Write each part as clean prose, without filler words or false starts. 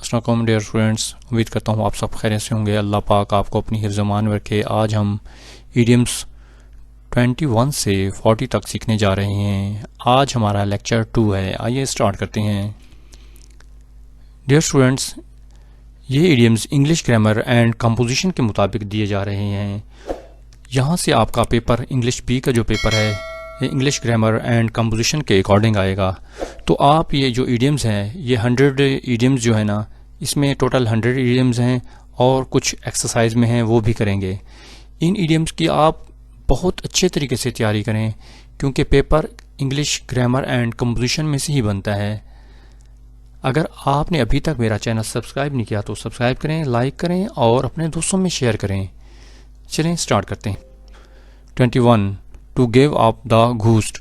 السلام علیکم dear students, امید کرتا ہوں آپ سب خیریت سے ہوں گے۔ اللہ پاک آپ کو اپنی حفظ امان میں رکھے۔ آج ہم ایڈیمس 21 سے 40 تک سیکھنے جا رہے ہیں۔ آج ہمارا لیکچر 2 ہے۔ آئیے سٹارٹ کرتے ہیں۔ ڈیئر اسٹوڈینٹس، یہ idioms English grammar and composition کے مطابق دیے جا رہے ہیں۔ یہاں سے آپ کا پیپر انگلش بی کا جو پیپر ہے یہ انگلش گرامر اینڈ کمپوزیشن کے اکارڈنگ آئے گا۔ تو آپ یہ جو ایڈیمز ہیں یہ 100 ایڈیمز جو ہے نا، اس میں ٹوٹل 100 ایڈیمز ہیں اور کچھ ایکسرسائز میں ہیں وہ بھی کریں گے۔ ان ایڈیمز کی آپ بہت اچھے طریقے سے تیاری کریں کیونکہ paper English grammar and composition میں سے ہی بنتا ہے۔ اگر آپ نے ابھی تک میرا چینل سبسکرائب نہیں کیا تو سبسکرائب کریں، لائک کریں اور اپنے دوستوں میں شیئر کریں۔ چلیں سٹارٹ کرتے ہیں۔ 21 to give up the ghost,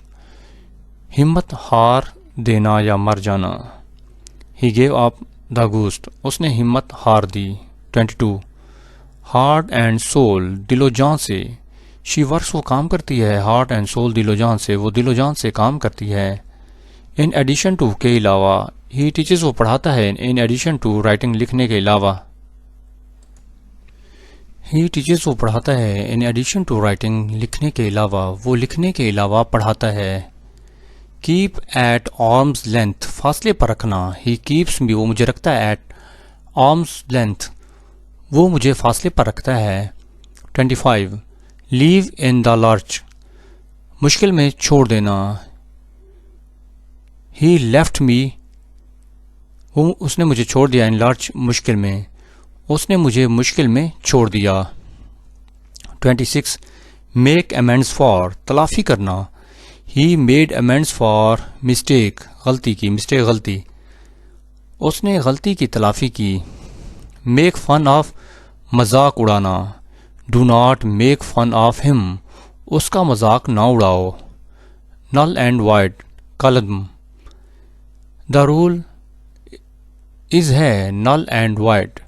ہمت ہار دینا یا مر جانا۔ ہی گیو اپ دا گھوسٹ، اس نے ہمت ہار دی۔ 22 ہارٹ اینڈ سول، دل و جان سے۔ شی ورکس، وہ کام کرتی ہے۔ ہارٹ اینڈ سول، دل و جان سے، وہ دل و جان سے کام کرتی ہے۔ ان ایڈیشن ٹو، کے علاوہ۔ ہی ٹیچز، وہ پڑھاتا ہے۔ ان ایڈیشن ٹو رائٹنگ، لکھنے کے علاوہ۔ ہی ٹیچز، وہ پڑھاتا ہے۔ ان ایڈیشن ٹو رائٹنگ، لکھنے کے علاوہ، وہ لکھنے کے علاوہ پڑھاتا ہے۔ کیپ ایٹ آرمز لینتھ، فاصلے پر رکھنا۔ ہی کیپس می، وہ مجھے رکھتا ہے۔ ایٹ آرمز لینتھ، وہ مجھے فاصلے پر رکھتا ہے۔ 25 لیو ان دا لرچ، مشکل میں چھوڑ دینا۔ ہی لیفٹ می، اس نے مجھے چھوڑ دیا۔ ان لرچ، مشکل میں، اس نے مجھے مشکل میں چھوڑ دیا۔ 26 میک امینڈس فار، تلافی کرنا۔ ہی میڈ امینڈس فار مسٹیک، غلطی کی۔ مسٹیک، غلطی، اس نے غلطی کی تلافی کی۔ میک فن آف، مذاق اڑانا۔ Do not make fun of him, اس کا مذاق نہ اڑاؤ۔ نل اینڈ وائڈ، کالعدم۔ دا رول از ہے، نل اینڈ وائڈ،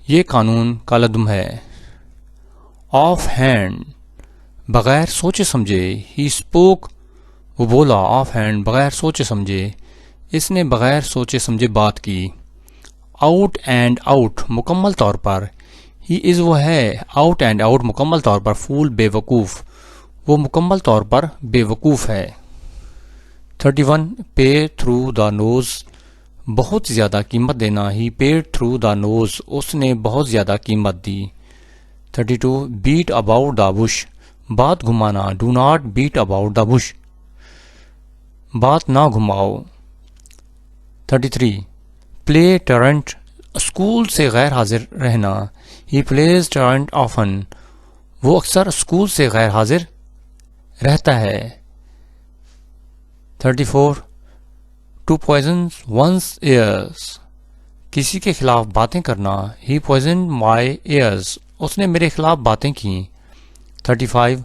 یہ قانون کالعدم ہے۔ آف ہینڈ، بغیر سوچے سمجھے۔ ہی اسپوک، وہ بولا۔ آف ہینڈ، بغیر سوچے سمجھے، اس نے بغیر سوچے سمجھے بات کی۔ آؤٹ اینڈ آؤٹ، مکمل طور پر۔ ہی از، وہ ہے۔ آؤٹ اینڈ آؤٹ، مکمل طور پر۔ فول، بے وقوف، وہ مکمل طور پر بے وقوف ہے۔ 31 پے تھرو دا نوز، بہت زیادہ قیمت دینا۔ ہی پیڈ تھرو دا نوز، اس نے بہت زیادہ قیمت دی۔ 32 بیٹ اباؤٹ دا بش، بات گھمانا۔ Do not bit about the bush, بات نہ گھماؤ۔ 33 پلے ٹرنٹ، اسکول سے غیر حاضر رہنا۔ ہی پلیز ٹرنٹ آفن، وہ اکثر اسکول سے غیر حاضر رہتا ہے۔ 34 ٹو پوائزن ونس ایئرس، کسی کے خلاف باتیں کرنا۔ ہی پوائزنڈ مائی ایئرس، اس نے میرے خلاف باتیں کیں۔ 35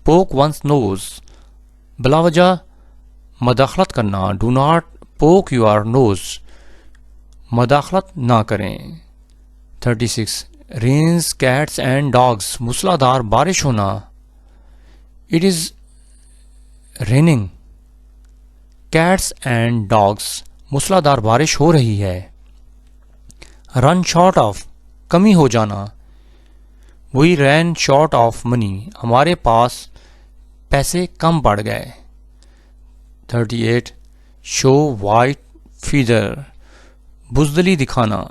پوک ونس نوز، بلا وجہ مداخلت کرنا۔ Do not poke your nose, مداخلت نہ کریں۔ 36 رینز کیٹس اینڈ ڈاگس، موسلا دھار بارش ہونا۔ It is raining cats and dogs, موسلا دھار بارش ہو رہی ہے۔ رن شارٹ آف، کمی ہو جانا۔ وی رین شارٹ آف منی، ہمارے پاس پیسے کم پڑ گئے۔ 38 شو وائٹ فیدر، بزدلی دکھانا۔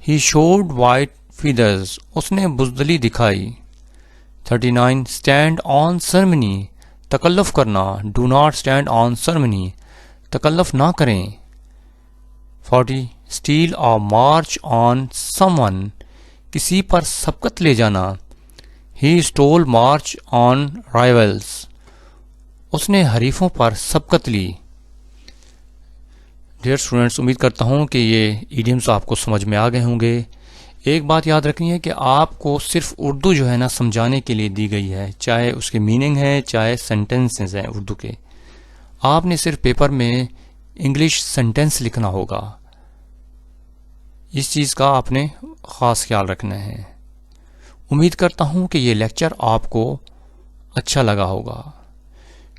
ہی شوڈ وائٹ فیدرز، اس نے بزدلی دکھائی۔ 39 اسٹینڈ آن سرمنی، تکلف کرنا۔ Do not stand on ceremony, تکلف نہ کریں۔ 40 اسٹیل آ مارچ آن سم ون، کسی پر سبقت لے جانا۔ ہی اسٹول مارچ آن رائولس، اس نے حریفوں پر سبقت لی۔ ڈیئر اسٹوڈینٹس، امید کرتا ہوں کہ یہ ایڈیمز آپ کو سمجھ میں آ گئے ہوں گے۔ ایک بات یاد رکھنی ہے کہ آپ کو صرف اردو جو ہے نا سمجھانے کے لیے دی گئی ہے، چاہے اس کے میننگ ہے چاہے سینٹنسز ہیں اردو کے۔ آپ نے صرف پیپر میں انگلش سینٹنس لکھنا ہوگا، اس چیز کا آپ نے خاص خیال رکھنا ہے۔ امید کرتا ہوں کہ یہ لیکچر آپ کو اچھا لگا ہوگا،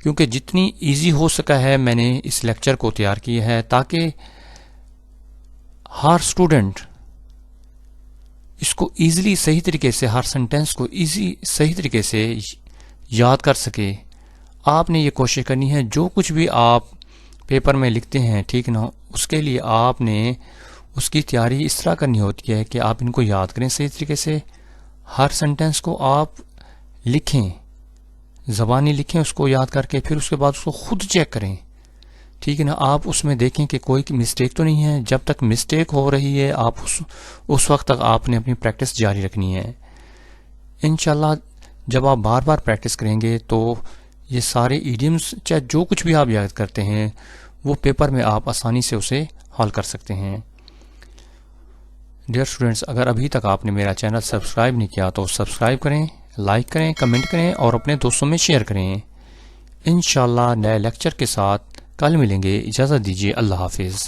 کیونکہ جتنی ایزی ہو سکا ہے میں نے اس لیکچر کو تیار کیا ہے تاکہ ہر اسٹوڈنٹ اس کو ایزیلی صحیح طریقے سے، ہر سینٹینس کو صحیح طریقے سے یاد کر سکے، آپ نے یہ کوشش کرنی ہے. جو کچھ بھی آپ پیپر میں لکھتے ہیں، ٹھیک نا، اس کے لیے آپ نے اس کی تیاری اس طرح کرنی ہوتی ہے کہ آپ ان کو یاد کریں صحیح طریقے سے. ہر سینٹینس کو آپ لکھیں، زبانی لکھیں اس کو یاد کر کے، پھر اس کے بعد اس کو خود چیک کریں، ٹھیک ہے نا. آپ اس میں دیکھیں کہ کوئی مسٹیک تو نہیں ہے. جب تک مسٹیک ہو رہی ہے آپ اس وقت تک آپ نے اپنی پریکٹس جاری رکھنی ہے. انشاءاللہ جب آپ بار بار پریکٹس کریں گے تو یہ سارے ایڈیمز، چاہے جو کچھ بھی آپ یاد کرتے ہیں، وہ پیپر میں آپ آسانی سے اسے حل کر سکتے ہیں. ڈیئر اسٹوڈنٹس، اگر ابھی تک آپ نے میرا چینل سبسکرائب نہیں کیا تو سبسکرائب کریں، لائک کریں، کمنٹ کریں اور اپنے دوستوں میں شیئر کریں. انشاءاللہ نئے لیکچر کے ساتھ کل ملیں گے. اجازت دیجیے. اللہ حافظ.